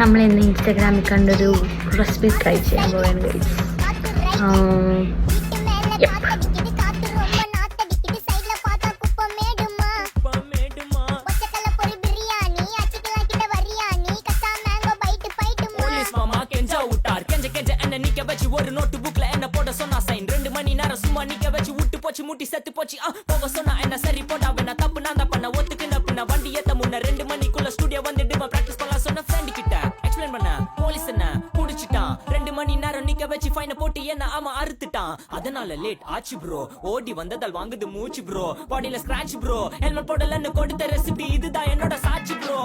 നമ്മളിന്ന് ഇൻസ്റ്റാഗ്രാമിൽ കണ്ടൊരു റെസിപ്പി ട്രൈ ചെയ്യാൻ പോവാണ് ഗൈസ്. ஒரு நோட்டு புக்ல என்ன போட சொன்னா சைன் 2 மணி நேரம் சும்மா நிக்க வச்சு விட்டு போச்சு முட்டி செத்து போச்சு போக சொன்னா என்ன சரி போட்டா வேணா தப்பு நான் தான் பண்ண ஒத்துக்குன பின்ன வண்டி ஏத்த முன்ன 2 மணிக்குள்ள ஸ்டுடியோ வந்துட்டு பிராக்டிஸ் பண்ணலாம் சொன்ன ஃப்ரெண்ட் கிட்ட எக்ஸ்பிளைன் பண்ண போலீஸ் என்ன புடிச்சிட்டான் 2 மணி நேரம் நிக்க வச்சு ஃபைன போட்டு என்ன அவன் அறுத்துட்டான் அதனால லேட் ஆச்சு ப்ரோ ஓடி வந்ததால் வாங்குது மூச்சு ப்ரோ பாடியில ஸ்கிராட்ச் ப்ரோ ஹெல்மெட் போடலன்னு கொடுத்த ரெசிபி இதுதான் என்னோட சாட்சி ப்ரோ